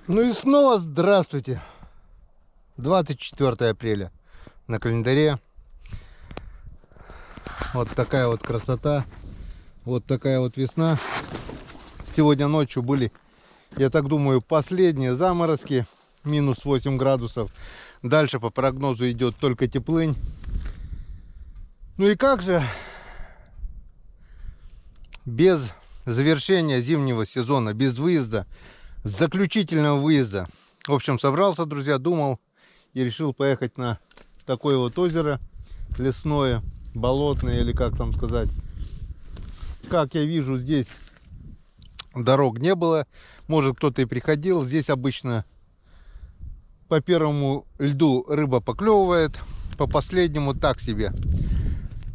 Ну и снова здравствуйте. 24 апреля на календаре. Вот такая вот красота. Вот такая вот весна. Сегодня ночью были, я так думаю, последние заморозки. Минус 8 градусов. Дальше по прогнозу идет только теплынь. Ну и как же без завершения зимнего сезона, без выезда, заключительного выезда. В общем, собрался, друзья, думал и решил поехать на такое вот озеро лесное, болотное, или как там сказать. Как я вижу, здесь дорог не было. Может, кто-то и приходил. Здесь обычно по первому льду рыба поклевывает, по последнему так себе.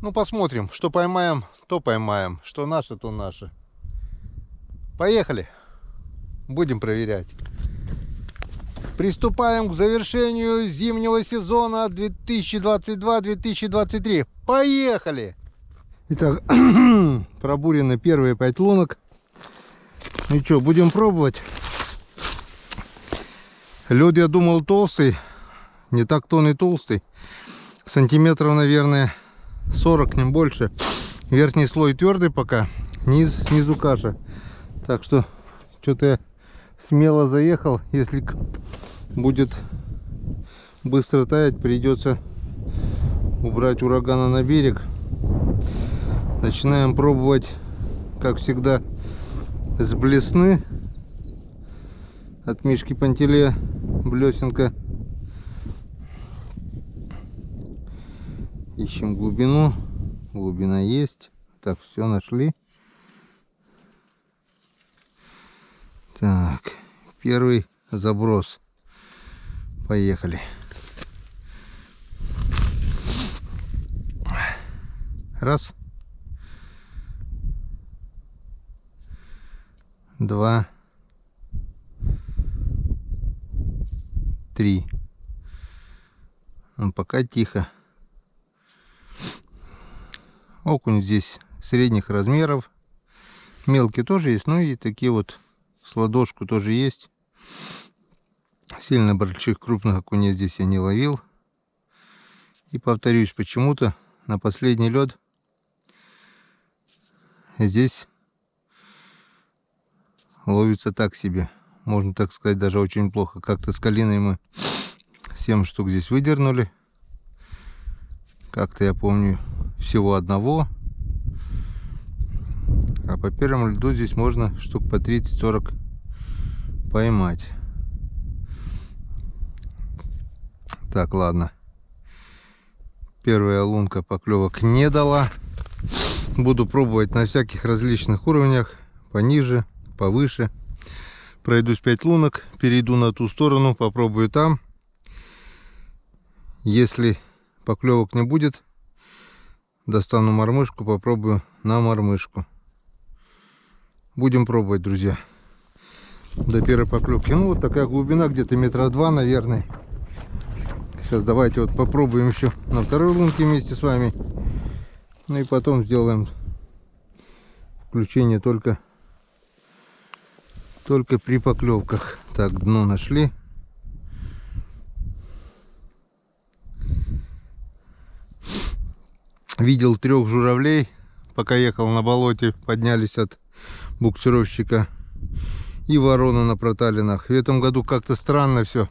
Ну, посмотрим, что поймаем, то поймаем, что наше, то наше. Поехали, будем проверять. Приступаем к завершению зимнего сезона 2022-2023. Поехали! Итак, пробурены первые 5 лунок. Ну что, будем пробовать. Лед, я думал, толстый. Не так-то он и толстый. Сантиметров, наверное, 40, не больше. Верхний слой твердый пока, снизу каша. Так что, что-то я смело заехал. Если будет быстро таять, придется убрать урагана на берег. Начинаем пробовать, как всегда, с блесны от Мишки Пантелея, блесенка. Ищем глубину. Глубина есть. Так, все нашли. Так, первый заброс. Поехали. Раз. Два. Три. Ну, пока тихо. Окунь здесь средних размеров. Мелкие тоже есть, ну и такие вот с ладошку тоже есть. Сильно больших крупных окуней здесь я не ловил. И повторюсь, почему-то на последний лед здесь ловится так себе. Можно так сказать, даже очень плохо. Как-то с Калиной мы 7 штук здесь выдернули. Как-то я помню всего одного. А по первому льду здесь можно штук по 30-40 поймать. Так, ладно. Первая лунка поклевок не дала. Буду пробовать на всяких различных уровнях. Пониже, повыше. Пройдусь 5 лунок. Перейду на ту сторону. Попробую там. Если поклевок не будет, достану мормышку. Попробую на мормышку. Будем пробовать, друзья. До первой поклевки. Ну, вот такая глубина, где-то метра 2, наверное. Сейчас давайте вот попробуем еще на второй лунке вместе с вами. Ну и потом сделаем включение только при поклевках. Так, дно нашли. Видел 3 журавлей, пока ехал на болоте, поднялись от буксировщика. И ворона на проталинах. В этом году как-то странно все.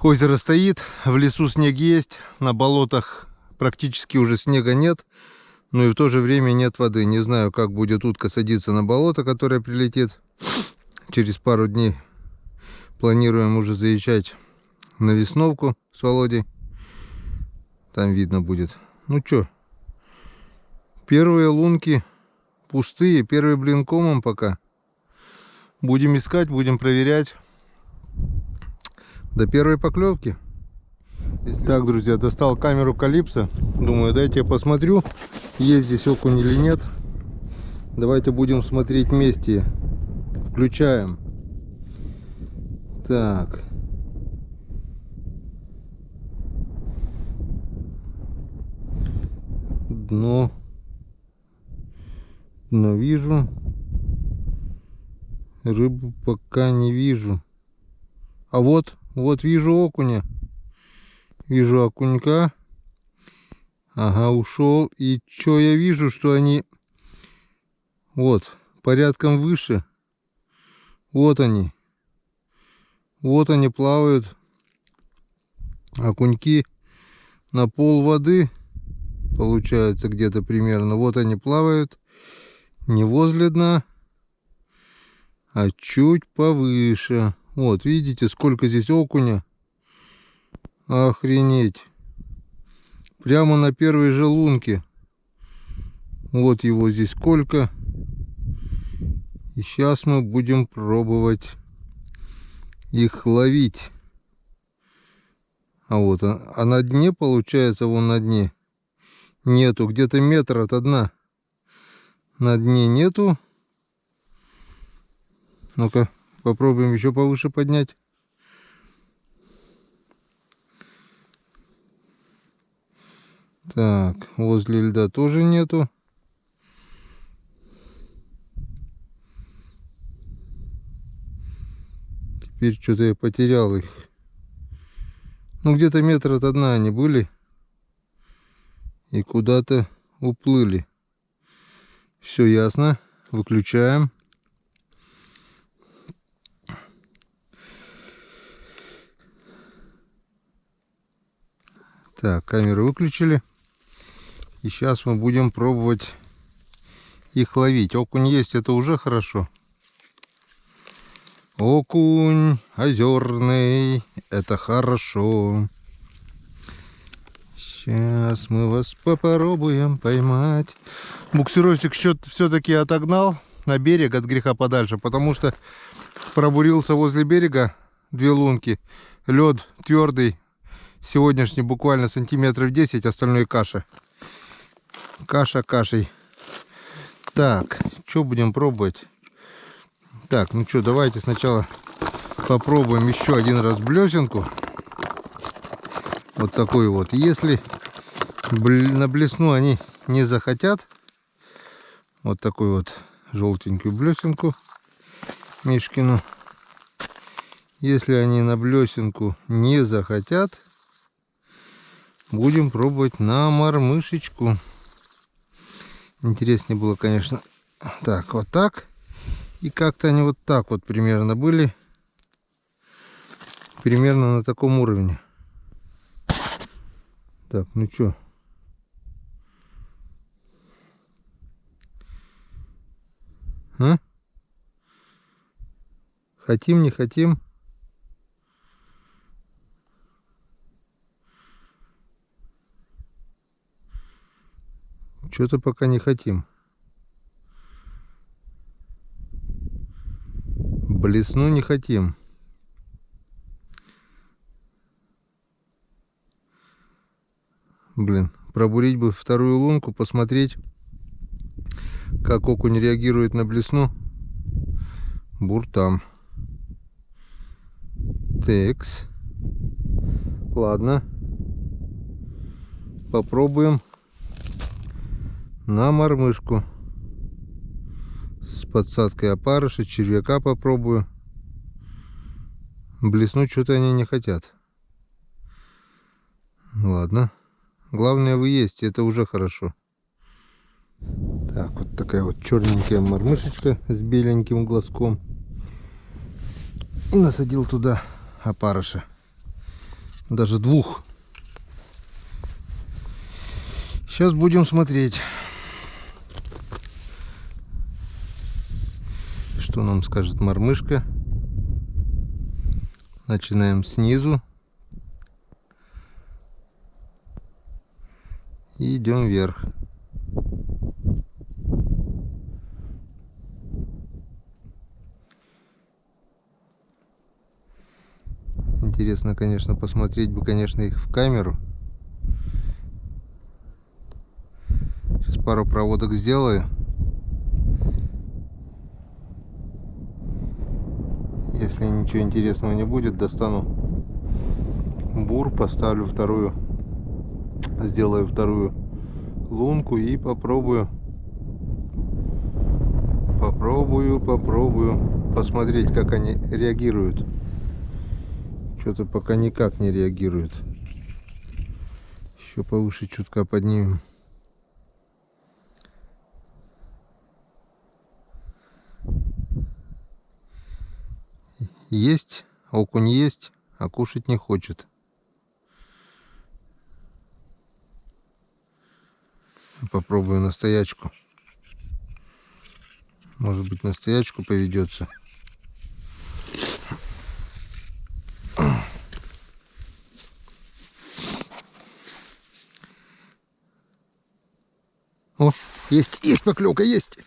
Озеро стоит, в лесу снег есть, на болотах практически уже снега нет, но и в то же время нет воды. Не знаю, как будет утка садиться на болото, которое прилетит. Через пару дней планируем уже заезжать на Весновку с Володей. Там видно будет. Ну что, первые лунки пустые, первый блин комом пока. Будем искать, будем проверять до первой поклевки. Так, друзья, достал камеру Калипсо. Думаю, дайте я посмотрю, есть здесь окунь или нет. Давайте будем смотреть вместе. Включаем. Так. Дно вижу. Рыбу пока не вижу. А вот вижу окуня. Вижу окунька. Ага, ушел. И что я вижу, что они вот порядком выше. Вот они. Вот они плавают. Окуньки на пол воды. Получается где-то примерно. Вот они плавают. Не возле дна, а чуть повыше. Вот, видите, сколько здесь окуня. Охренеть. Прямо на первой же лунке. Вот его здесь сколько. И сейчас мы будем пробовать их ловить. А вот, а на дне, получается, вон на дне нету. Где-то метр от дна. На дне нету. Ну-ка, попробуем еще повыше поднять. Так, возле льда тоже нету. Теперь что-то я потерял их. Ну, где-то метр от дна они были. И куда-то уплыли. Все ясно. Выключаем. Так, камеру выключили. И сейчас мы будем пробовать их ловить. Окунь есть, это уже хорошо. Окунь озерный, это хорошо. Сейчас мы вас попробуем поймать. Буксировщик все-таки отогнал на берег от греха подальше, потому что пробурился возле берега 2 лунки. Лед твердый, сегодняшний буквально сантиметров 10, остальное каша. Каша кашей. Так, что будем пробовать? Так, ну что, давайте сначала попробуем еще один раз блесенку. Вот такой вот. Если на блесну они не захотят, вот такой вот желтенькую блесенку Мишкину. Если они на блесенку не захотят, будем пробовать на мормышечку. Интереснее было, конечно, так, вот так. И как-то они вот так вот примерно были. Примерно на таком уровне. Так, ну чё? А? Хотим, не хотим? Что-то пока не хотим. Блесну не хотим. Блин, пробурить бы вторую лунку, посмотреть, как окунь реагирует на блесну. Бур там. Текс. Ладно. Попробуем на мормышку. С подсадкой опарыша, червяка попробую. Блеснуть что-то они не хотят. Ладно. Главное, вы есть, это уже хорошо. Так, вот такая вот черненькая мормышечка с беленьким глазком. И насадил туда опарыша. Даже 2. Сейчас будем смотреть, что нам скажет мормышка. Начинаем снизу. И идем вверх. Интересно, конечно, посмотреть бы, конечно, их в камеру. Сейчас пару проводок сделаю. Если ничего интересного не будет, достану бур, поставлю вторую, сделаю вторую лунку и попробую посмотреть, как они реагируют. Что-то пока никак не реагирует. Еще повыше чутка поднимем. Есть, окунь есть, а кушать не хочет. Попробую на стоячку. Может быть, на стоячку поведется. О, есть поклевка, есть.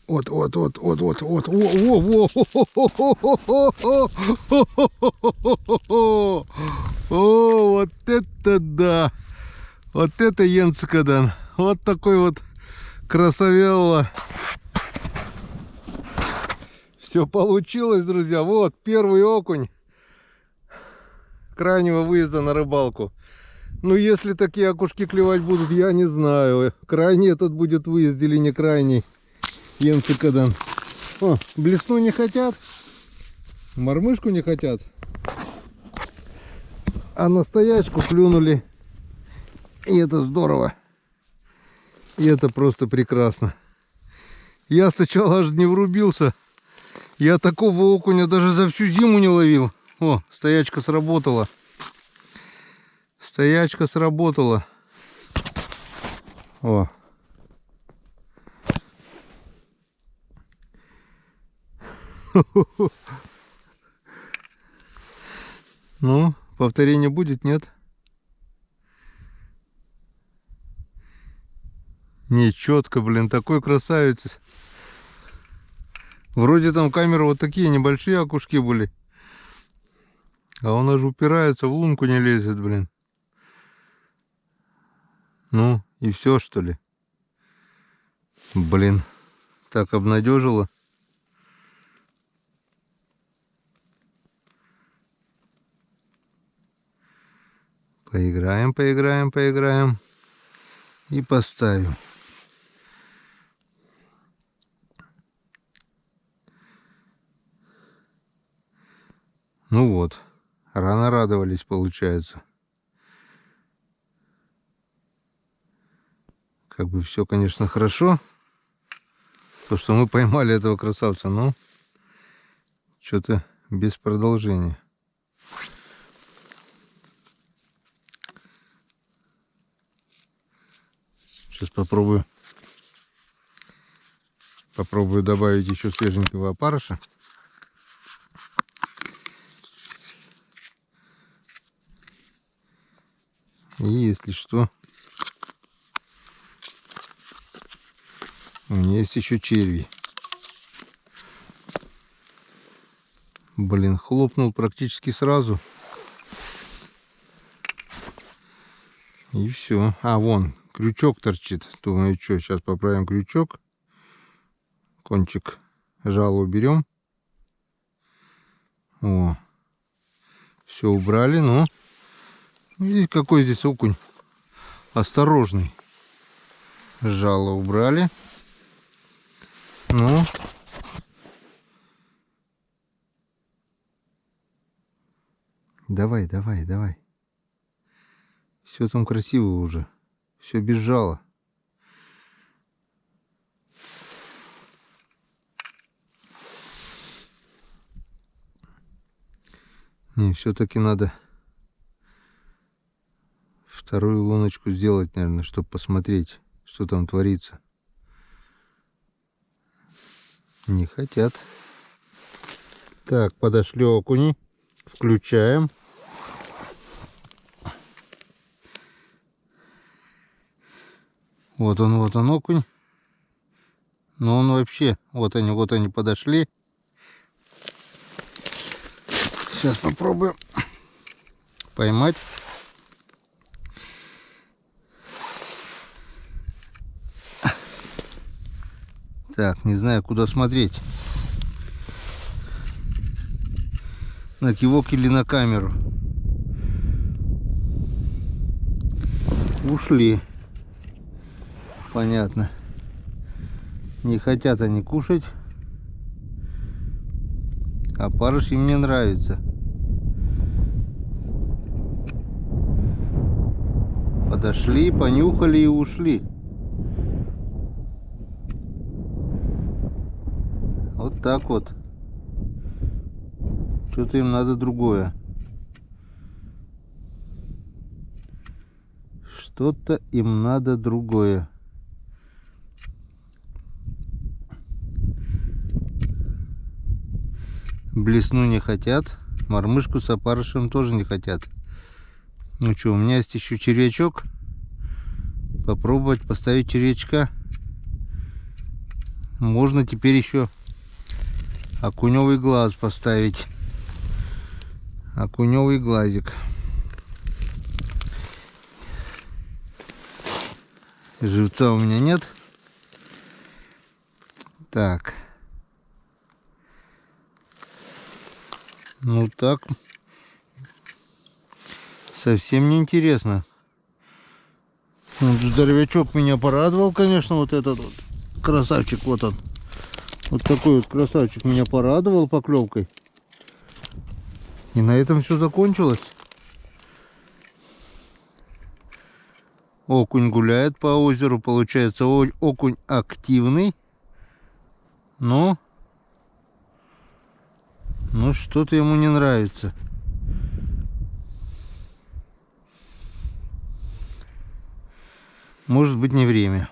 Вот. О, вот это да. Вот это Йенцекадан. Вот такой вот красавелла. Все получилось, друзья. Вот первый окунь крайнего выезда на рыбалку. Ну, если такие окушки клевать будут, я не знаю. Крайний этот будет выезд или не крайний. Йенцекадан. О, блесну не хотят. Мормышку не хотят. А на стоячку клюнули. И это здорово. И это просто прекрасно. Я сначала аж не врубился. Я такого окуня даже за всю зиму не ловил. О, стоячка сработала. Стоячка сработала. О. Ну, повторения будет, нет? Не, четко, блин, такой красавец. Вроде там камеры вот такие небольшие окушки были. А он аж упирается, в лунку не лезет, блин. Ну, и все, что ли? Блин, так обнадежило. Поиграем. И поставим. Ну вот, рано радовались, получается. Как бы все, конечно, хорошо. То, что мы поймали этого красавца, но что-то без продолжения. Сейчас попробую добавить еще свеженького опарыша. И если что, у меня есть еще черви. Блин, хлопнул практически сразу. И все. А, вон, крючок торчит. Думаю, что, сейчас поправим крючок. Кончик жала уберем. О, все убрали, но видите, какой здесь окунь осторожный. Жало убрали. Ну, давай. Все там красиво уже. Все без жала. Не, все-таки надо вторую луночку сделать, наверное, чтобы посмотреть, что там творится. Не хотят. Так, подошли окуни. Включаем. Вот он окунь. Но он вообще, вот они подошли. Сейчас попробуем поймать. Так, не знаю, куда смотреть. На кивок или на камеру. Ушли. Понятно. Не хотят они кушать. А опарыш им не нравится. Подошли, понюхали и ушли. Вот так вот. Что-то им надо другое. Что-то им надо другое. Блесну не хотят. Мормышку с опарышем тоже не хотят. Ну что, у меня есть еще червячок. Попробовать поставить червячка. Можно теперь еще окуневый глаз поставить. Окуневый глазик. Живца у меня нет. Так. Ну так. Совсем не интересно. Вот здоровячок меня порадовал, конечно, вот этот вот красавчик, вот он. Вот такой вот красавчик меня порадовал поклевкой. И на этом все закончилось. Окунь гуляет по озеру, получается окунь активный, но что-то ему не нравится. Может быть, не время.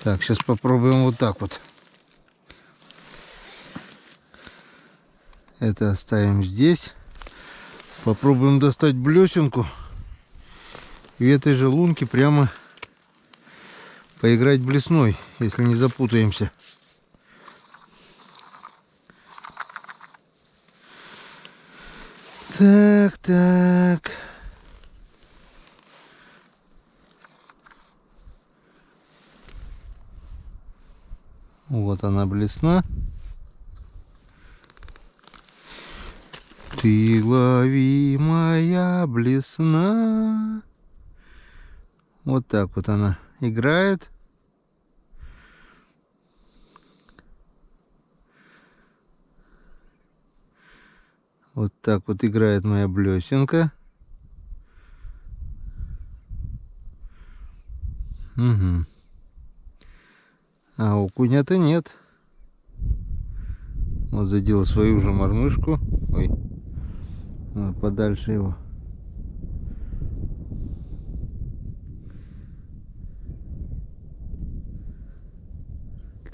Так, сейчас попробуем вот так вот. Это оставим здесь. Попробуем достать блесенку. И в этой же лунке прямо поиграть блесной, если не запутаемся. Так. Вот она, блесна. Ты лови, моя блесна. Вот так вот она играет. Вот так вот играет моя блесенка. Угу. А окуня-то нет. Вот задел свою же мормышку. Ой. Надо подальше его.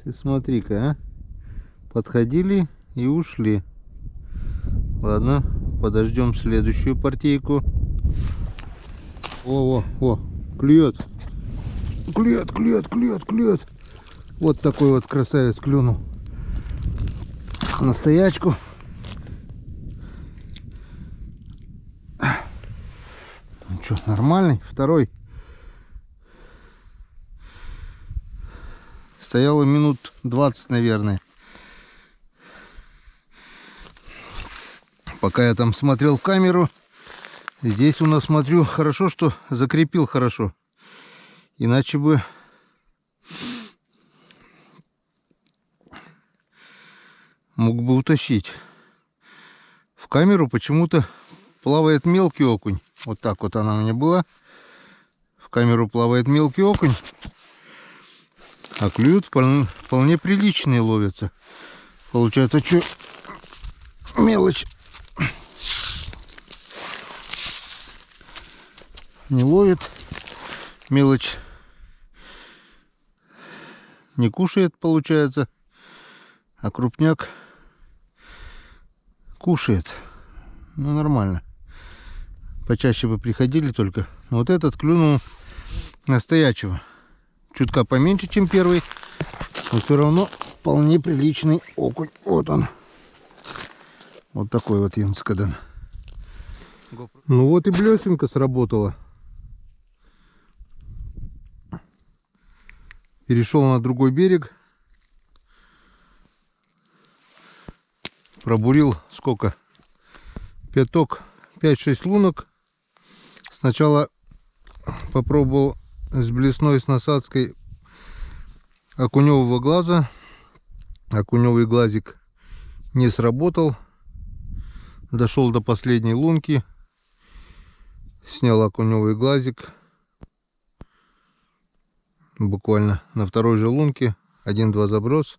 Ты смотри-ка, а. Подходили и ушли. Ладно, подождем следующую партийку. О, клюет. Клюет. Вот такой вот красавец клюнул. На стоячку. Ну что, нормальный? Второй. Стояло минут 20, наверное. Пока я там смотрел в камеру. Здесь у нас, смотрю, хорошо, что закрепил хорошо. Иначе бы мог бы утащить. В камеру почему-то плавает мелкий окунь. Вот так вот она у меня была. В камеру плавает мелкий окунь. А клюют вполне приличные ловятся. Получается, что мелочь не ловит. Мелочь не кушает, получается. А крупняк кушает. Ну, нормально. Почаще бы приходили только. Вот этот клюнул настоящего. Чутка поменьше, чем первый. Но все равно вполне приличный окунь. Вот он. Вот такой вот Йенскаден. Ну вот и блесенка сработала. Перешел на другой берег. Пробурил сколько? Пяток, 5-6 лунок. Сначала попробовал с блесной, с насадкой окуневого глаза. Окуневый глазик не сработал. Дошел до последней лунки. Снял окуневый глазик. Буквально на второй же лунке. 1-2 заброс.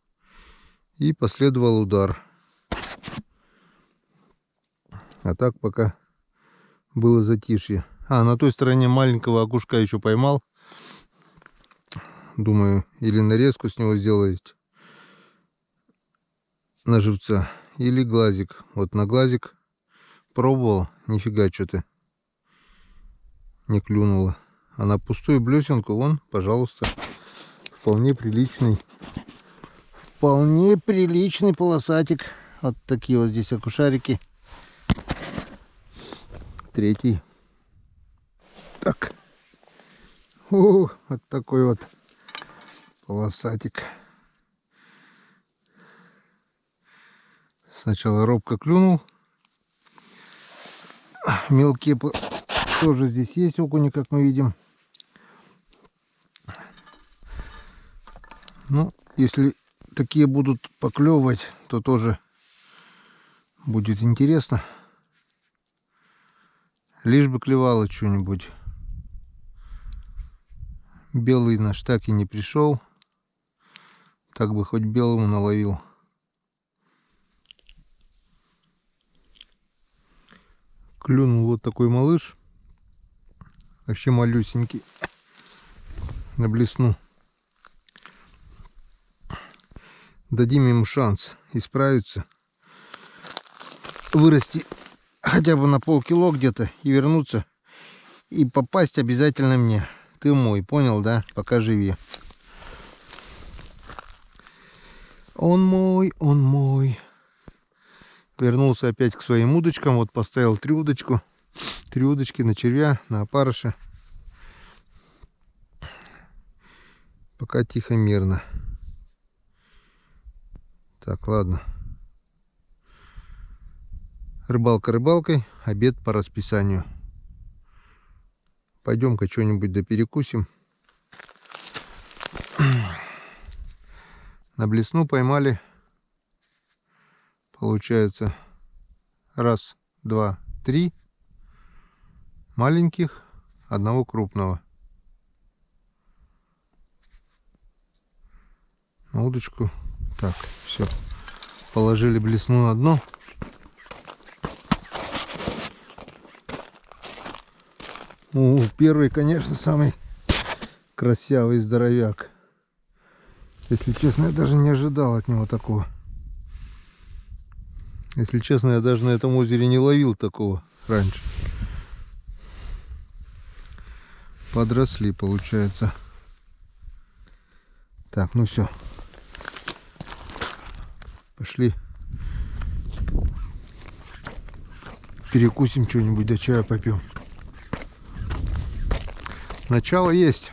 И последовал удар. А так пока было затишье. На той стороне маленького окушка еще поймал. Думаю, или нарезку с него сделать на живца, или глазик. Вот на глазик пробовал, нифига что-то не клюнуло. А на пустую блесенку, вон, пожалуйста, вполне приличный полосатик. Вот такие вот здесь окушарики. Третий. Так. Вот такой вот полосатик. Сначала робко клюнул. Мелкие тоже здесь есть окуни, как мы видим. Ну, если такие будут поклевывать, то тоже будет интересно. Лишь бы клевало что-нибудь. Белый наш так и не пришел. Так бы хоть белому наловил. Клюнул вот такой малыш. Вообще малюсенький. На блесну. Дадим ему шанс исправиться. Вырасти хотя бы на полкило где-то и вернуться. И попасть обязательно мне. Ты мой, понял, да? Пока живи. Он мой, он мой. Вернулся опять к своим удочкам. Вот поставил 3 удочку. 3 удочки на червя, на опарыша. Пока тихо, мирно. Так, ладно. Рыбалка рыбалкой, обед по расписанию. Пойдем-ка что-нибудь да перекусим. На блесну поймали. Получается 1, 2, 3 маленьких, 1 крупного. На удочку. Так, все. Положили блесну на дно. Первый, конечно, самый красивый здоровяк. Если честно, я даже не ожидал от него такого. Если честно, я даже на этом озере не ловил такого раньше. Подросли, получается. Так, ну все. Пошли. Перекусим что-нибудь, до чая попьем. Начало есть.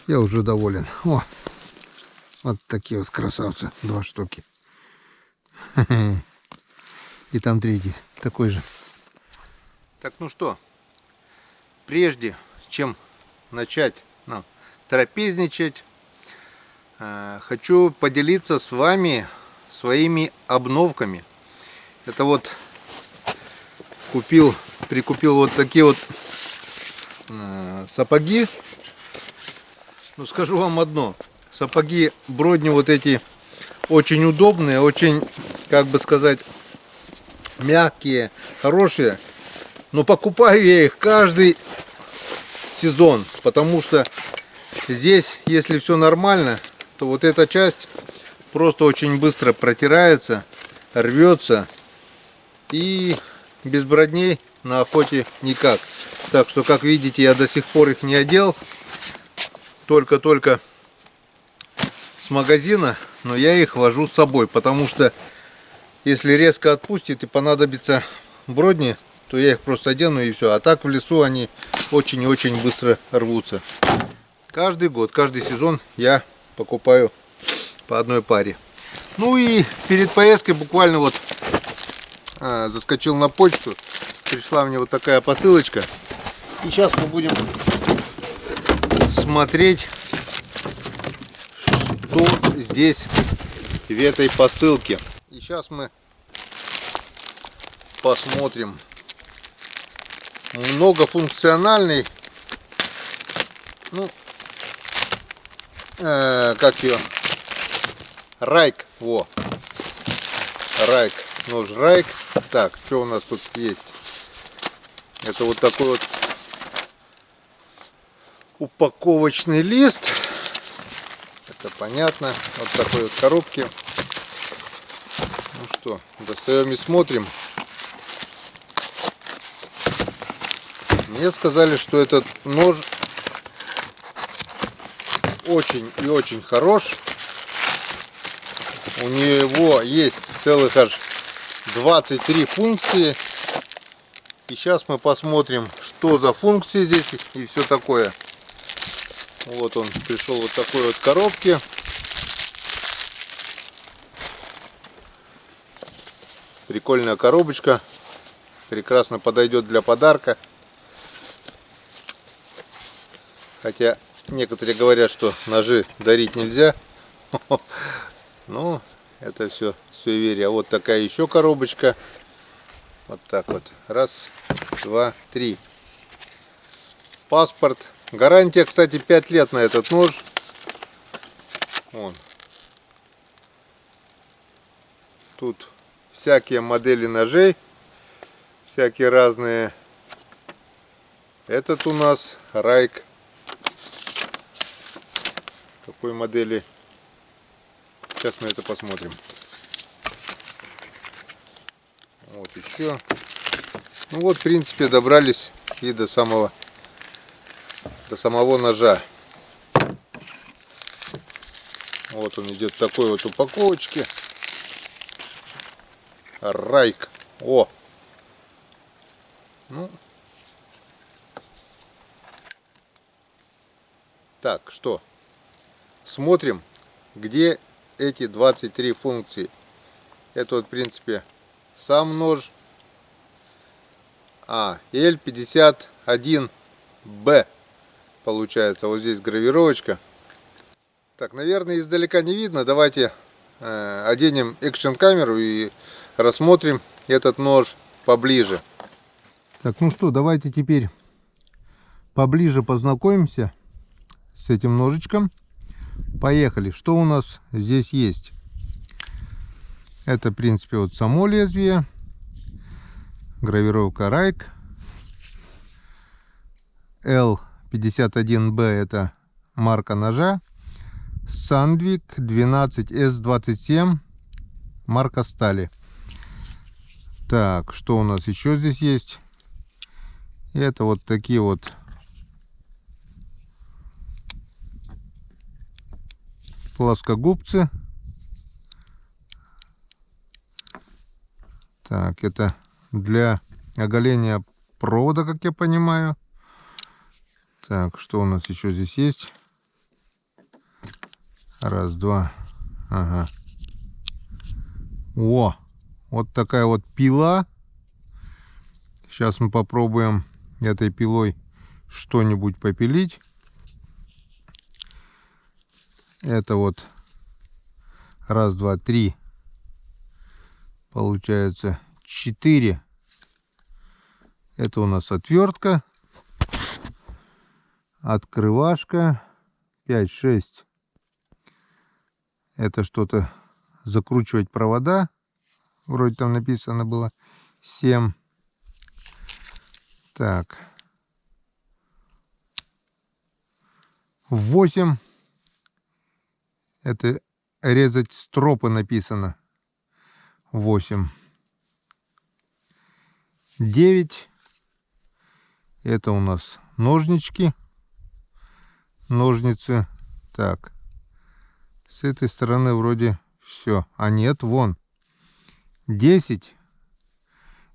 Я уже доволен. О, вот такие вот красавцы. 2 штуки. И там 3 такой же. Так, ну что, прежде чем начать нам трапезничать, хочу поделиться с вами своими обновками. Это вот прикупил вот такие вот сапоги. Ну, скажу вам одно. Сапоги Бродни вот эти очень удобные, очень, как бы сказать, мягкие, хорошие. Но покупаю я их каждый сезон, потому что здесь, если все нормально, то вот эта часть просто очень быстро протирается, рвется, и без бродней на охоте никак. Так что, как видите, я до сих пор их не одел, только с магазина, но я их вожу с собой, потому что если резко отпустит и понадобится бродни, то я их просто одену и все. А так в лесу они очень и очень быстро рвутся. Каждый год, каждый сезон я покупаю по 1 паре. Ну и перед поездкой буквально вот заскочил на почту. Пришла мне вот такая посылочка. И сейчас мы будем смотреть, что здесь в этой посылке. И сейчас мы посмотрим. Многофункциональный. Ну, как ее? Райк. Во. Райк. Нож Райк. Так, что у нас тут есть? Это вот такой вот упаковочный лист. Это понятно. Вот такой вот коробки. Ну что, достаем и смотрим. Мне сказали, что этот нож очень и очень хорош. У него есть целых аж 23 функции. И сейчас мы посмотрим, что за функции здесь и все такое. Вот он пришел вот такой вот коробке. Прикольная коробочка. Прекрасно подойдет для подарка. Хотя некоторые говорят, что ножи дарить нельзя. Ну, это все суеверие. Вот такая еще коробочка. Вот так вот. Раз, два, три. Паспорт. Гарантия, кстати, 5 лет на этот нож. Вон. Тут всякие модели ножей. Всякие разные. Этот у нас Райк. Какой модели? Сейчас мы это посмотрим. Вот еще. Ну вот, в принципе, добрались и до самого ножа. Вот он идет в такой вот упаковочке. Райк. О! Ну. Так, что? Смотрим, где эти 23 функции. Это вот, в принципе, сам нож. L51B получается. Вот здесь гравировочка. Так, наверное, издалека не видно. Давайте оденем экшн камеру и рассмотрим этот нож поближе. Так, ну что, давайте теперь поближе познакомимся с этим ножичком. Поехали. Что у нас здесь есть? Это, в принципе, вот само лезвие. Гравировка Райк. L51B это марка ножа. Sandvik 12S27 марка стали. Так, что у нас еще здесь есть? Это вот такие вот плоскогубцы. Так, это для оголения провода, как я понимаю. Так, что у нас еще здесь есть? Раз, два. Ага. О, вот такая вот пила. Сейчас мы попробуем этой пилой что-нибудь попилить. Это вот раз, два, три. Получается 4. Это у нас отвертка. Открывашка. 5, 6. Это что-то закручивать провода. Вроде там написано было 7. Так. 8. Это резать стропы написано. 8. 9. Это у нас ножнички. Ножницы. Так. С этой стороны вроде все. А нет, вон. 10.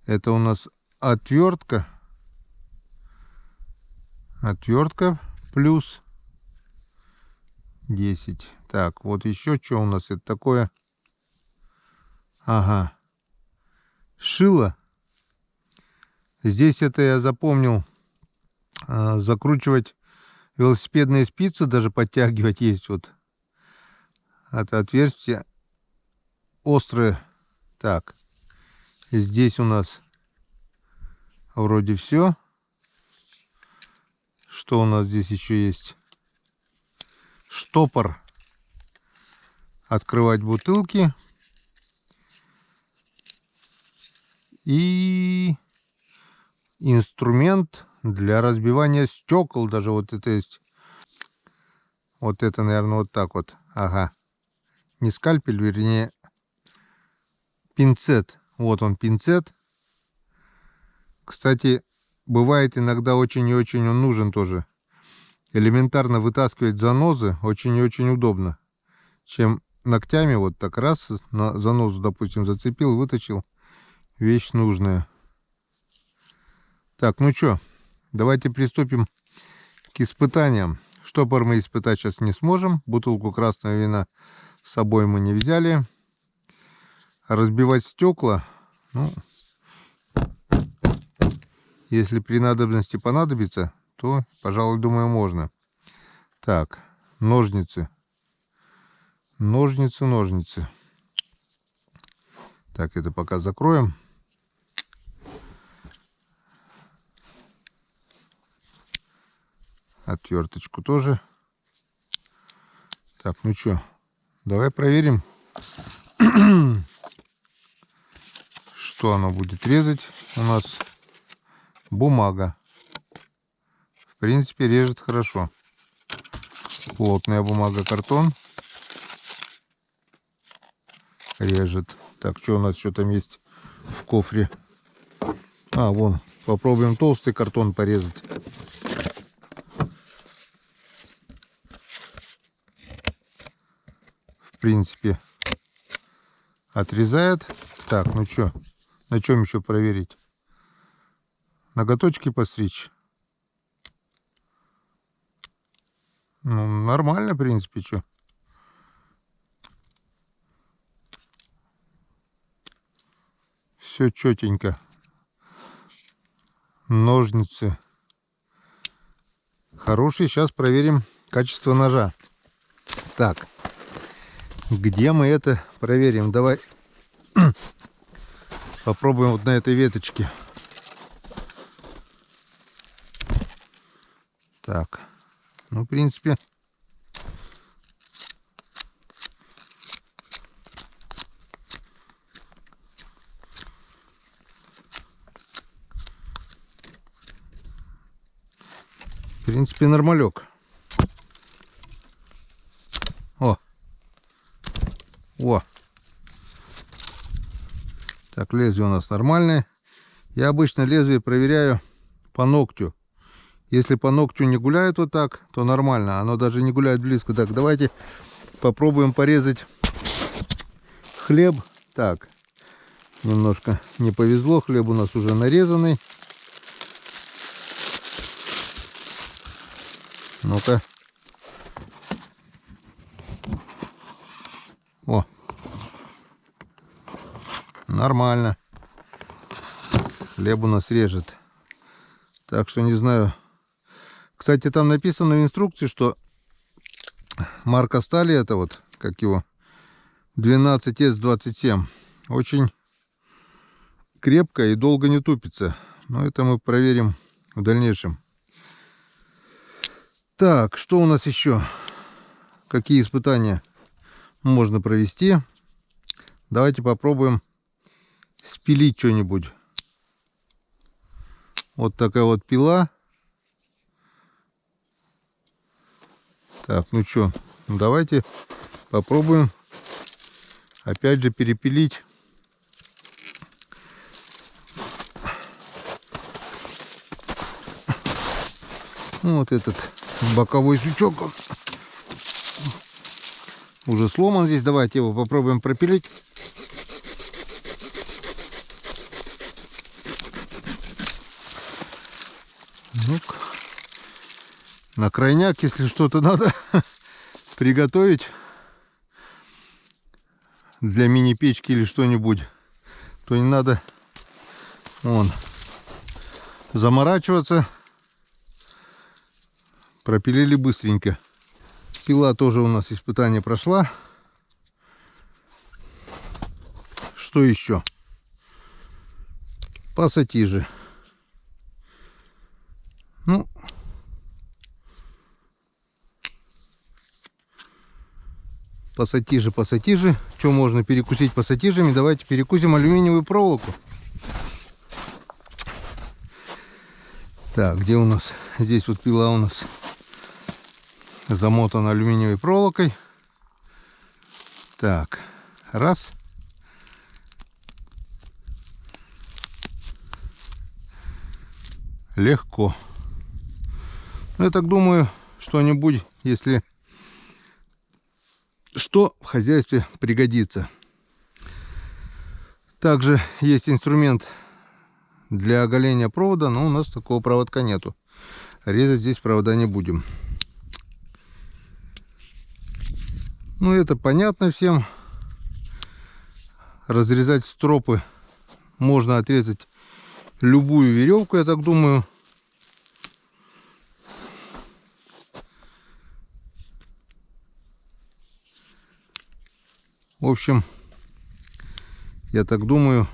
Это у нас отвертка. Отвертка плюс 10. Так, вот еще что у нас это такое? Ага. Шило. Здесь это я запомнил. Закручивать велосипедные спицы, даже подтягивать есть вот. Это отверстие острое. Так. Здесь у нас Вроде все. Что у нас здесь еще есть? Штопор. Открывать бутылки. И инструмент для разбивания стекол. Даже вот это есть. Вот это, наверное, вот так вот. Ага. Не скальпель, вернее, пинцет. Вот он, пинцет. Кстати, бывает иногда очень и очень он нужен тоже. Элементарно вытаскивать занозы очень и очень удобно. Чем ногтями вот так раз на занозу, допустим, зацепил, вытащил. Вещь нужная. Так, ну что, давайте приступим к испытаниям. Штопор мы испытать сейчас не сможем. Бутылку красного вина с собой мы не взяли. Разбивать стекла, ну, если при надобности понадобится, то, пожалуй, думаю, можно. Так, ножницы. Ножницы. Так, это пока закроем. Отверточку тоже. Так, ну что, давай проверим, что оно будет резать. У нас бумага. В принципе, режет хорошо. Плотная бумага, картон. Режет. Так, что у нас еще там есть в кофре? А, вон, попробуем толстый картон порезать. В принципе, отрезает. Так, ну что, на чем еще проверить? Ноготочки постричь. Ну, нормально, в принципе, что. Все четенько. Ножницы хорошие. Сейчас проверим качество ножа. Так, где мы это проверим? Давай попробуем вот на этой веточке. Так, ну, в принципе, нормалек. О. Так, лезвие у нас нормальное. Я обычно лезвие проверяю по ногтю. Если по ногтю не гуляет вот так, то нормально. Оно даже не гуляет близко. Так, давайте попробуем порезать хлеб. Так, немножко не повезло. Хлеб у нас уже нарезанный. Ну-ка. О. Нормально. Хлеб у нас режет. Так что не знаю. Кстати, там написано в инструкции, что марка стали, это вот, как его, 12S27. Очень крепко и долго не тупится. Но это мы проверим в дальнейшем. Так, что у нас еще? Какие испытания можно провести? Давайте попробуем спилить что-нибудь. Вот такая вот пила. Так, ну что, давайте попробуем опять же перепилить. Вот этот боковой сучок, он уже сломан здесь. Давайте его попробуем пропилить. Ну-ка. На крайняк, если что-то надо приготовить для мини-печки или что-нибудь, то не надо заморачиваться. Пропилили быстренько. Пила тоже у нас испытание прошла. Что еще? Пассатижи. Ну, пассатижи. Что можно перекусить пассатижами? Давайте перекусим алюминиевую проволоку. Так, где у нас? Здесь вот пила у нас замотана алюминиевой проволокой. Так, раз. Легко. Я так думаю, что-нибудь, если что, в хозяйстве пригодится. Также есть инструмент для оголения провода, но у нас такого проводка нету. Резать здесь провода не будем. Ну, это понятно всем. Разрезать стропы можно отрезать любую веревку, я так думаю. В общем, я так думаю,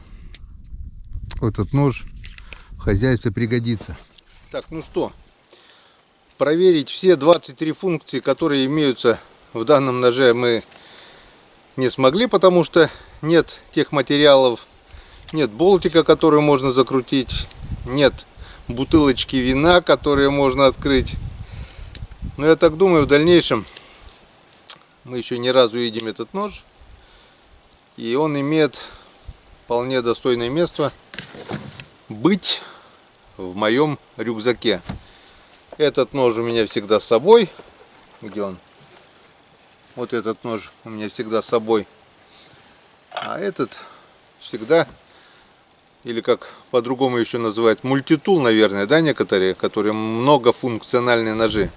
этот нож в хозяйстве пригодится. Так, ну что, проверить все 23 функции, которые имеются в данном ноже, мы не смогли, потому что нет тех материалов, нет болтика, который можно закрутить, нет бутылочки вина, которые можно открыть. Но я так думаю, в дальнейшем мы еще не раз увидим этот нож, и он имеет вполне достойное место быть в моем рюкзаке. Этот нож у меня всегда с собой. Где он? Вот этот нож у меня всегда с собой. А этот всегда, или как по-другому еще называют, мультитул, наверное, да, некоторые, которые многофункциональные ножи.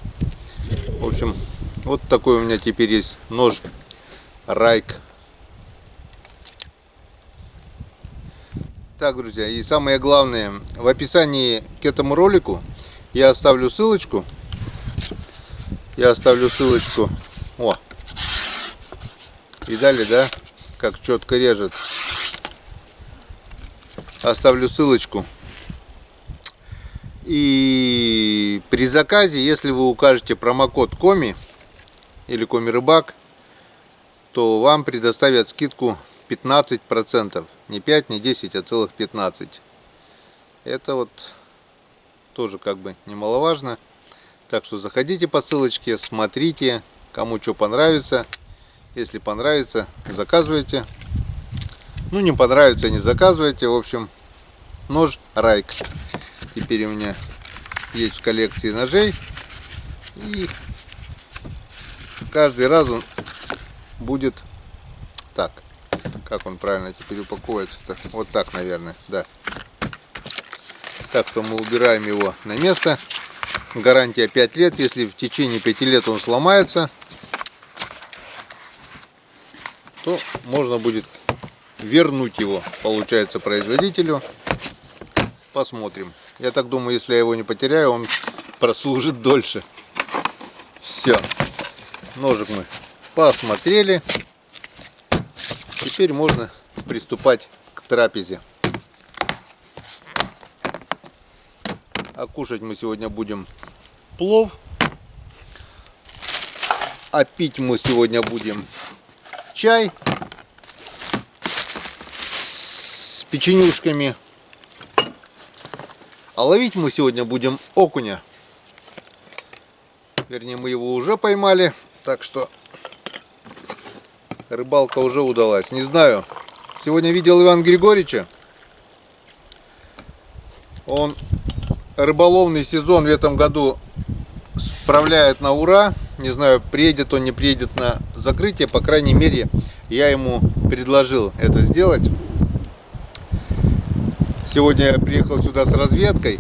В общем, вот такой у меня теперь есть нож Райк. Так, друзья, и самое главное, в описании к этому ролику я оставлю ссылочку. О! Видали, да? Как четко режет. Оставлю ссылочку. И при заказе, если вы укажете промокод Коми или Коми Рыбак, то вам предоставят скидку 15%. Не 5, не 10, а целых 15. Это вот тоже как бы немаловажно. Так что заходите по ссылочке, смотрите, кому что понравится. Если понравится, заказывайте. Ну, не понравится, не заказывайте. В общем, нож Райк теперь у меня есть в коллекции ножей. И каждый раз он будет так. Как он правильно теперь упаковывается-то? Вот так, наверное, да. Так что мы убираем его на место. Гарантия 5 лет. Если в течение 5 лет он сломается, то можно будет вернуть его, получается, производителю. Посмотрим. Я так думаю, если я его не потеряю, он прослужит дольше. Все. Ножик мы посмотрели. Теперь можно приступать к трапезе. А кушать мы сегодня будем плов. А пить мы сегодня будем чай с печенюшками. А ловить мы сегодня будем окуня. Вернее, мы его уже поймали. Так что рыбалка уже удалась. Не знаю. Сегодня видел Ивана Григорьевича. Он рыболовный сезон в этом году справляет на ура. Не знаю, приедет он, не приедет на закрытие. По крайней мере, я ему предложил это сделать. Сегодня я приехал сюда с разведкой.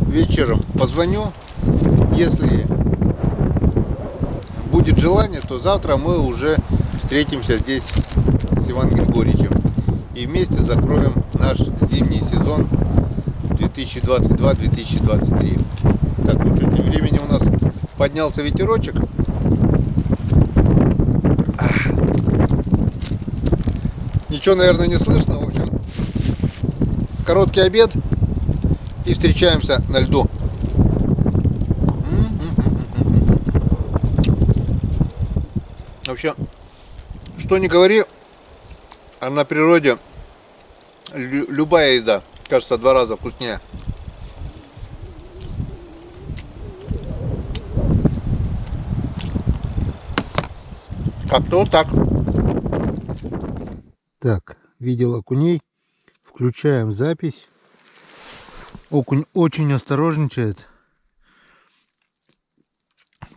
Вечером позвоню. Если будет желание, то завтра мы уже встретимся здесь с Иваном Григорьевичем. И вместе закроем наш зимний сезон 2022-2023. Так, ну что, тем временем у нас поднялся ветерочек. Ничего, наверное, не слышно. В общем, короткий обед. и встречаемся на льду. Вообще, что ни говори, а на природе любая еда кажется в 2 раза вкуснее. Как-то вот так. Так, видел окуней. Включаем запись. Окунь очень осторожничает.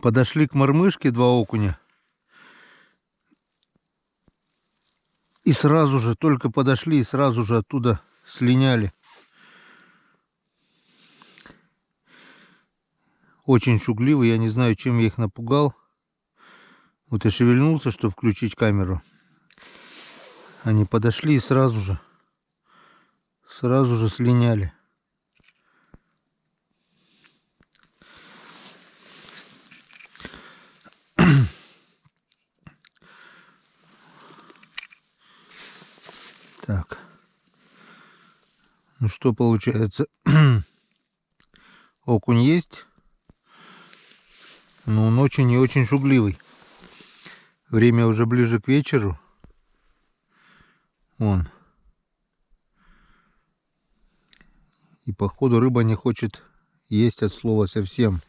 Подошли к мормышке 2 окуня. И сразу же, только подошли, и сразу же оттуда слиняли. Очень шугливый, я не знаю, чем я их напугал. Вот я шевельнулся, чтобы включить камеру. Они подошли и сразу же слиняли. Так. Ну что получается? Окунь есть. Но он очень и очень шугливый. Время уже ближе к вечеру. Вон. И походу рыба не хочет есть от слова совсем.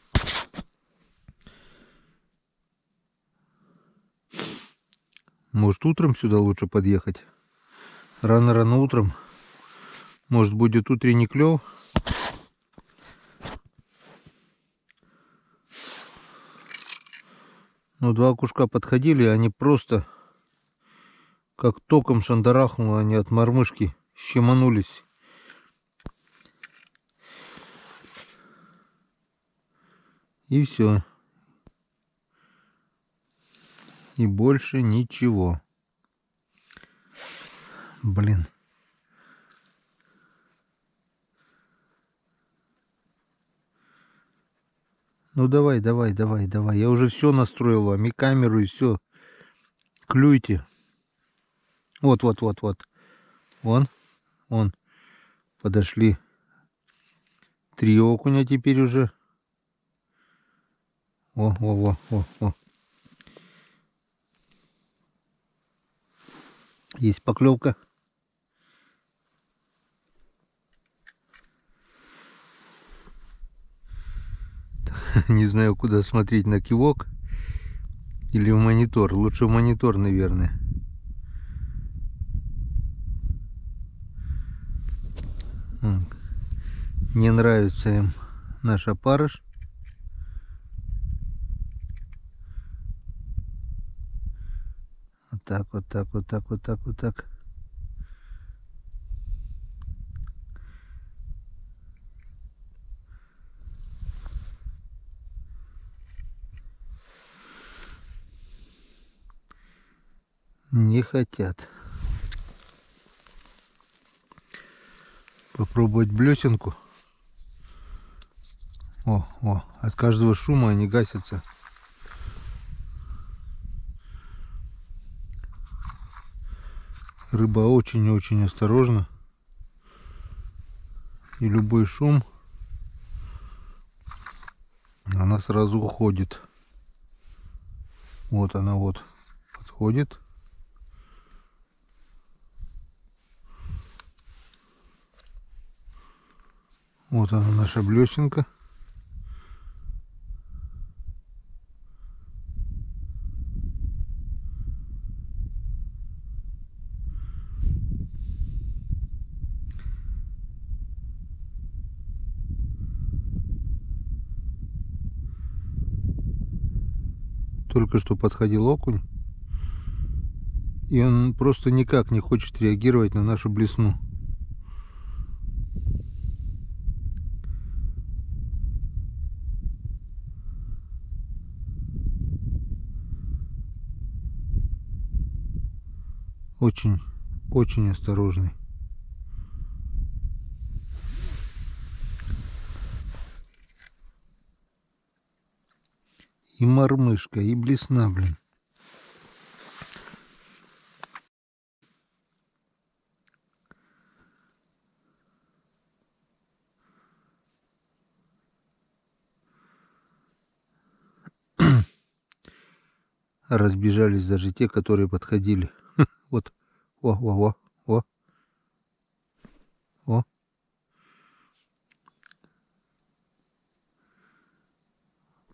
Может, утром сюда лучше подъехать? Рано-рано утром. Может, будет утренний клев? Но 2 окушка подходили, они просто как током шандарахнуло, они от мормышки щеманулись. И все. И больше ничего. Блин. Ну давай. Я уже все настроил вам, и камеру, и все. Клюйте. Вот. Вон. Подошли. 3 окуня теперь уже. О. Есть поклевка. Не знаю, куда смотреть, на кивок или в монитор. Лучше в монитор, наверное. Не нравится им наш опарыш. Вот так. Не хотят. Попробовать блесенку. От каждого шума они гасятся. Рыба очень-очень осторожна. И любой шум, она сразу уходит. Вот она подходит. Вот она, наша блесенка. Только что подходил окунь, и он просто никак не хочет реагировать на нашу блесну. Очень осторожный. И мормышка, и блесна, блин. разбежались даже те, которые подходили. Вот. О.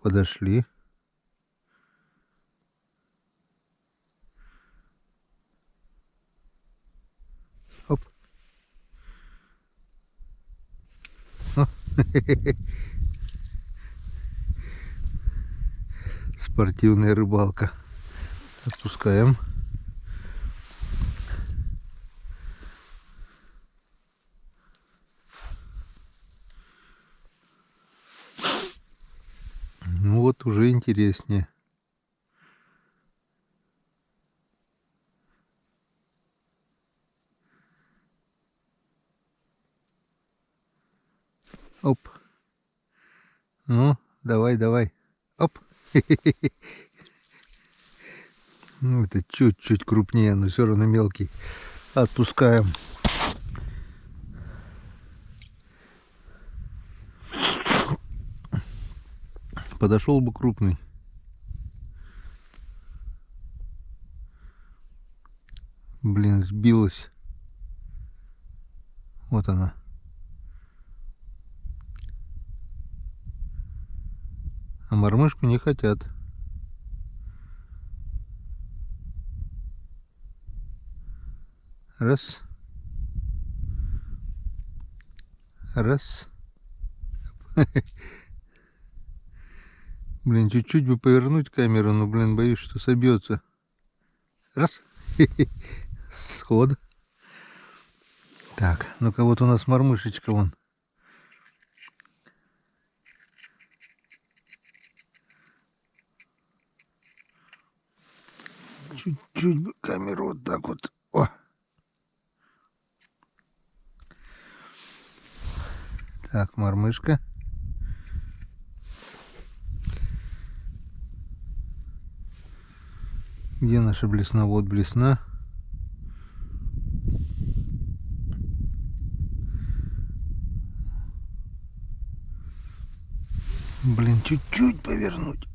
Подошли. Оп. О. Спортивная рыбалка. Отпускаем. Ну вот уже интереснее. Оп. Ну, давай. Оп. Ну, это чуть-чуть крупнее, но все равно мелкий. Отпускаем. Подошел бы крупный. Блин, сбилась. Вот она. А мормышку не хотят. Раз. Блин, чуть-чуть бы повернуть камеру, но, блин, боюсь, что собьется. Раз. Сход. Так, ну-ка вот у нас мормышечка вон. Чуть-чуть бы камеру вот так вот. О. Так, мормышка. Где наша блесна? Вот блесна. Блин, чуть-чуть повернуть.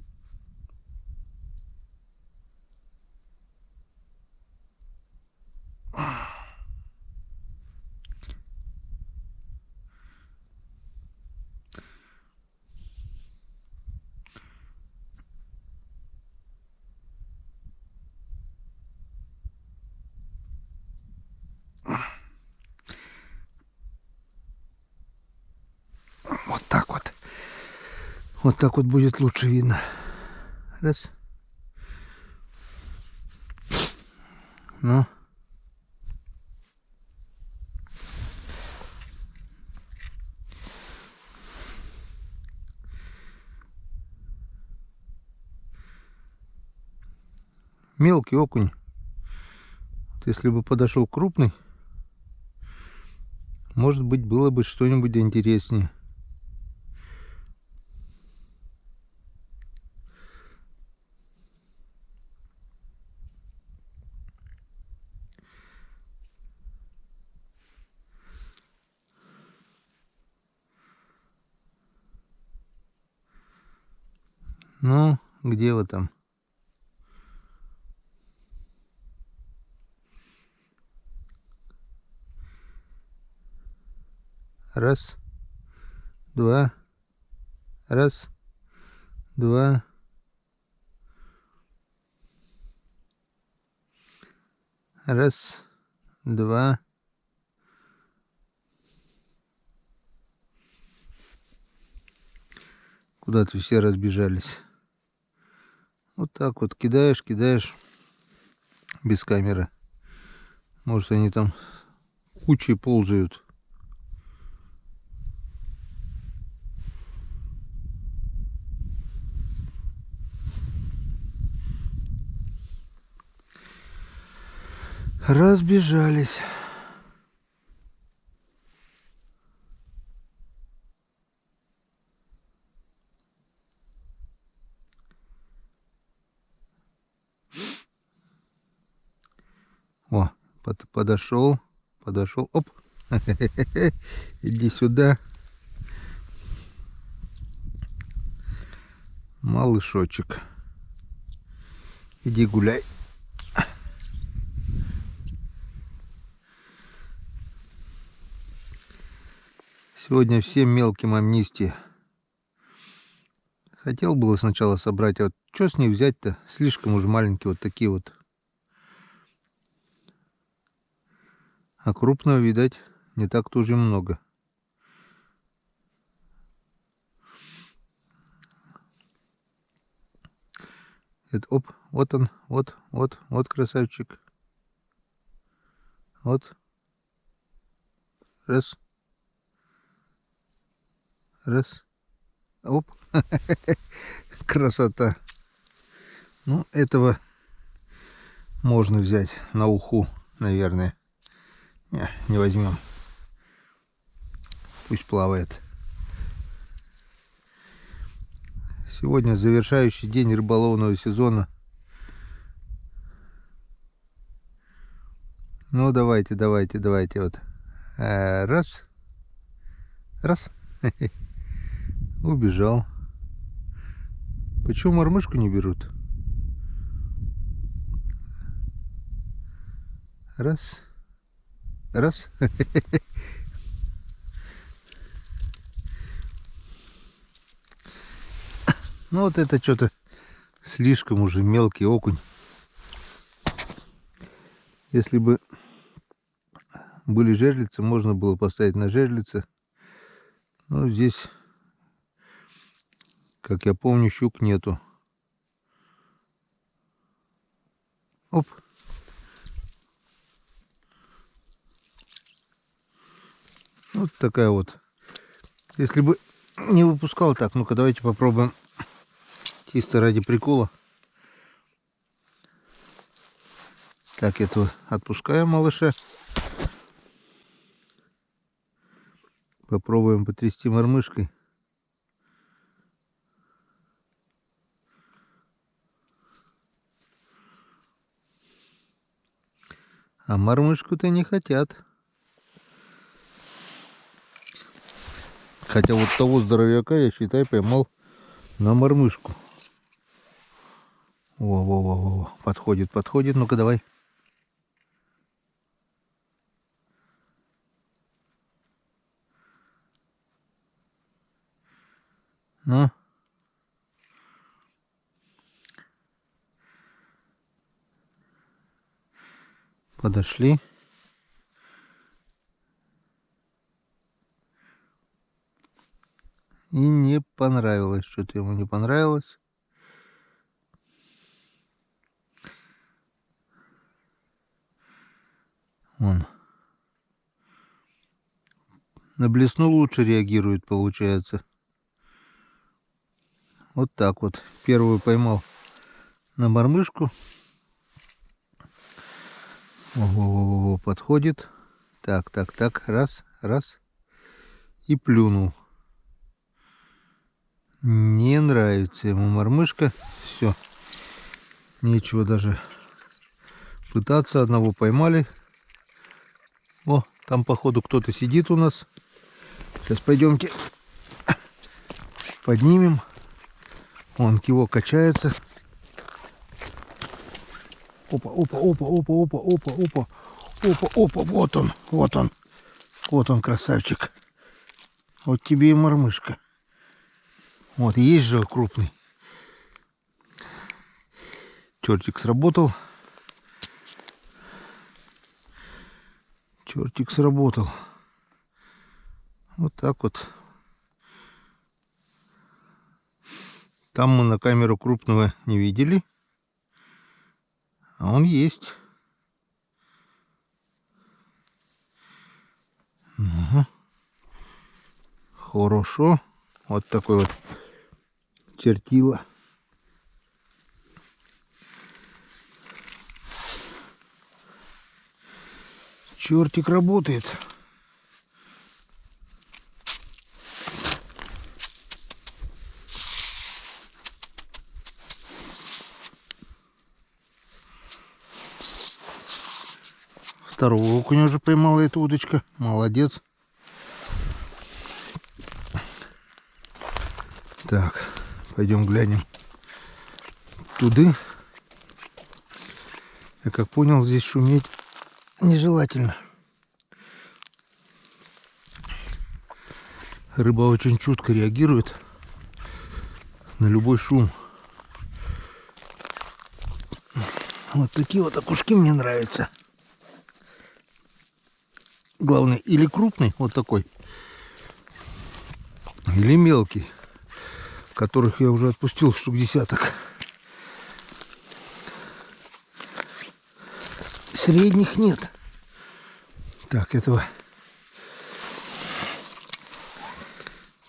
Вот так вот. Вот так вот будет лучше видно. Раз. Ну. Мелкий окунь. Вот если бы подошел крупный, может быть, было бы что-нибудь интереснее. Ну, где вы там? Раз, два, раз, два. Раз, два. Куда-то все разбежались. Вот так вот кидаешь без камеры. Может, они там кучей ползают. Разбежались. О, подошел. Оп. Иди сюда. Малышочек. Иди гуляй. Сегодня всем мелким амнистия. Хотел было сначала собрать, а вот что с них взять-то? Слишком уж маленькие вот такие вот. А крупного, видать, не так тоже много. Это, оп, вот он, вот красавчик. Вот. Раз. Раз. Оп. Красота. Ну, этого можно взять на уху, наверное. Не возьмем. Пусть плавает. Сегодня завершающий день рыболовного сезона. Ну, давайте. Вот. Раз. Раз. Убежал. Почему мормышку не берут? Раз. Раз. Ну вот это что-то слишком уже мелкий окунь. Если бы были жерлицы, можно было поставить на жерлицы. Но здесь, как я помню, щук нету. Оп. Вот такая вот. Если бы не выпускал так, ну-ка давайте попробуем чисто ради прикола. Так, этого отпускаем малыша. Попробуем потрясти мормышкой. А мормышку-то не хотят. Хотя вот того здоровяка, я считаю, поймал на мормышку. Во. Подходит. Ну-ка давай. Ну. Подошли. И не понравилось. Что-то ему не понравилось. Он. На блесну лучше реагирует, получается. Вот так вот. Первую поймал на мормышку. Ого, подходит. Так. Раз. И плюнул. Не нравится ему мормышка. Все. Нечего даже пытаться. Одного поймали. О, там походу кто-то сидит у нас. Сейчас пойдемте поднимем. Вон кивок качается. Опа. Вот он, красавчик. Вот тебе и мормышка. Вот, есть же крупный. Чертик сработал. Вот так вот. Там мы на камеру крупного не видели. А он есть. Угу. Хорошо. Вот такой вот чертила. Чертик работает. Второго окуня уже поймала эта удочка. Молодец. Так, пойдем глянем туда. Я как понял, здесь шуметь нежелательно. Рыба очень чутко реагирует на любой шум. Вот такие вот окушки мне нравятся. Главное, или крупный, вот такой, или мелкий, которых я уже отпустил штук десяток. Средних нет. Так, этого...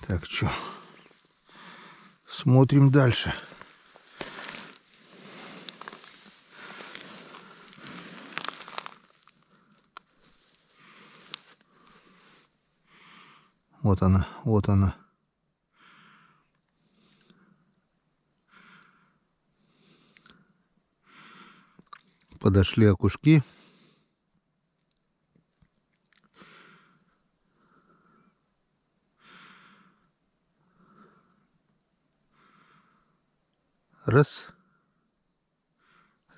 Так, что? Смотрим дальше. Вот она, вот она. Подошли окушки. Раз.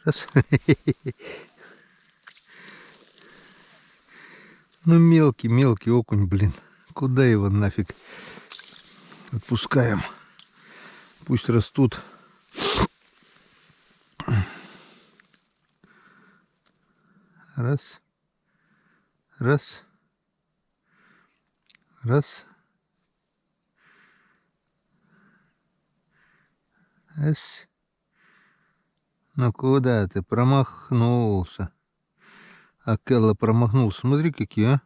Раз. Ну, мелкий окунь, блин. Куда его нафиг? Отпускаем. Пусть растут. Раз. Раз. Раз. Раз. Ну куда ты? Промахнулся. Акелла промахнулся. Смотри, какие, а.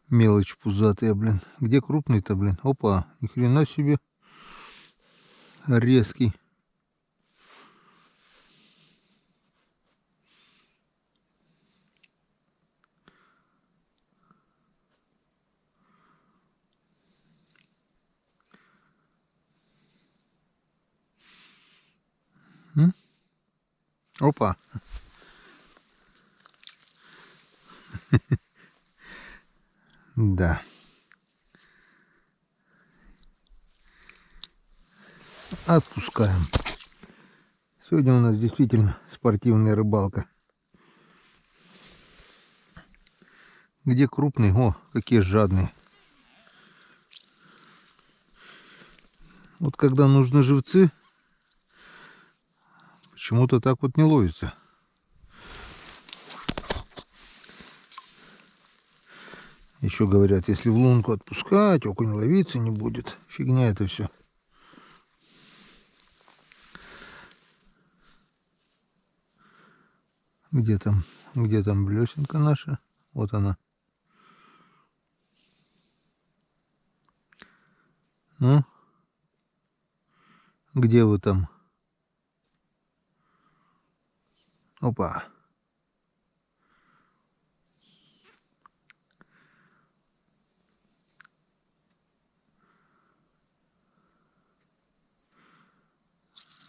Мелочь пузатая, блин. Где крупный-то, блин? Опа, ни хрена себе. Резкий. М? Опа. Да. Отпускаем. Сегодня у нас действительно спортивная рыбалка. Где крупный? О, какие жадные. Вот когда нужны живцы, почему-то так вот не ловится. Еще говорят, если в лунку отпускать, окунь ловиться не будет. Фигня это все. Где там блесенка наша? Вот она. Ну, где вы там? Опа.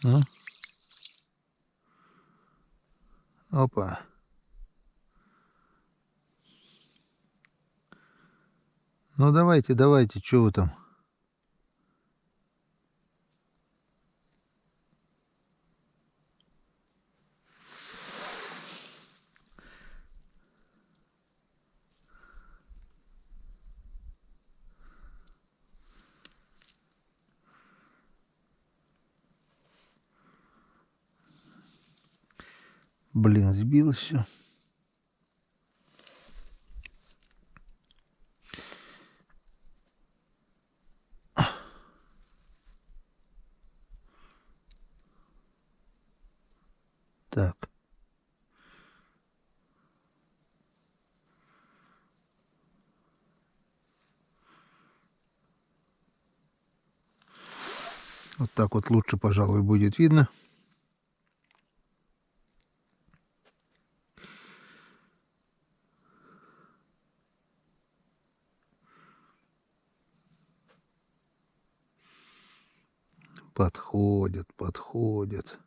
Ну. Опа. Ну давайте, что вы там? Блин, сбилось все. Так. Вот так вот лучше, пожалуй, будет видно. Подходят.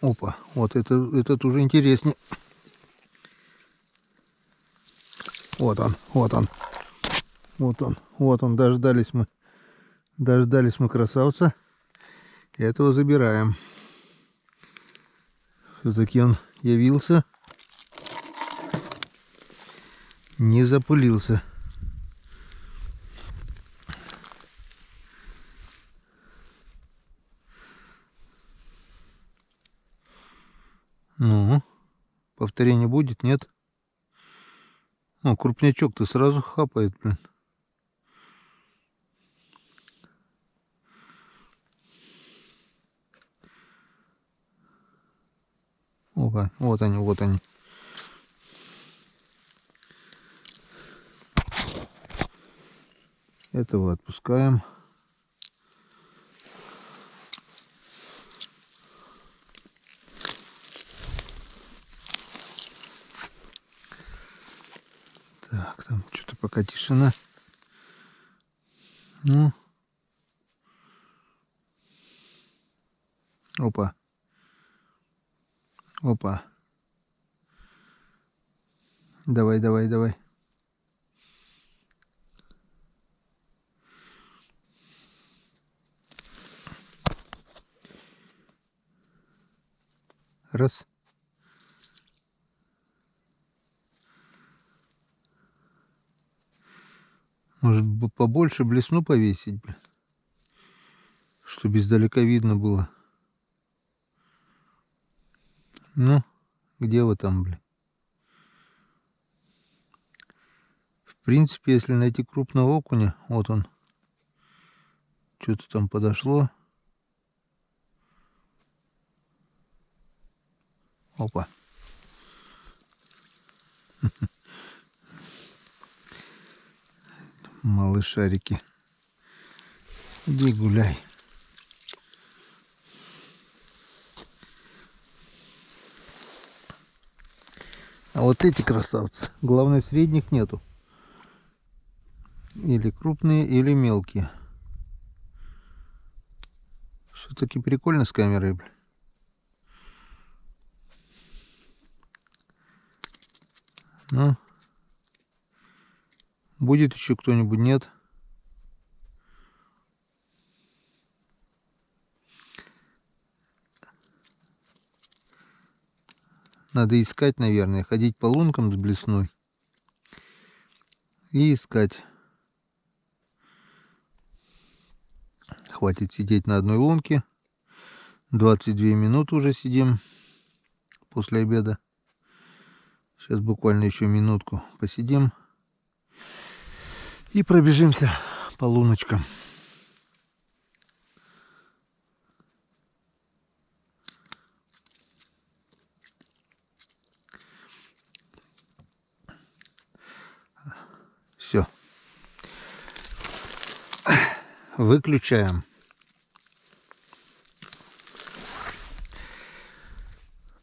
Опа, вот этот уже интереснее. Вот он, вот он. Вот он, вот он. Дождались мы красавца. И этого забираем. Все-таки он явился. Не запылился. Ну, повторение будет, нет? Ну, крупнячок-то сразу хапает, блин. Опа, вот они, вот они. Этого отпускаем. Так, там что-то пока тишина. Ну. Опа. Опа. Давай, давай, давай. Раз. Может бы побольше блесну повесить, блин. Чтобы издалека видно было. Ну, где вы там, блин? В принципе, если найти крупного окуня, вот он. Что-то там подошло. Опа. Малышарики. Иди гуляй. А вот эти красавцы. Главное, средних нету. Или крупные, или мелкие. Все-таки прикольно с камерой, блин. Ну, будет еще кто-нибудь, нет? Надо искать, наверное, ходить по лункам с блесной и искать. Хватит сидеть на одной лунке. 22 минуты уже сидим после обеда. Сейчас буквально еще минутку посидим и пробежимся по луночкам. Все. Выключаем.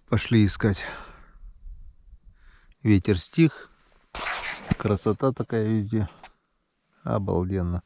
Пошли искать. Ветер стих. Красота такая везде. Обалденно.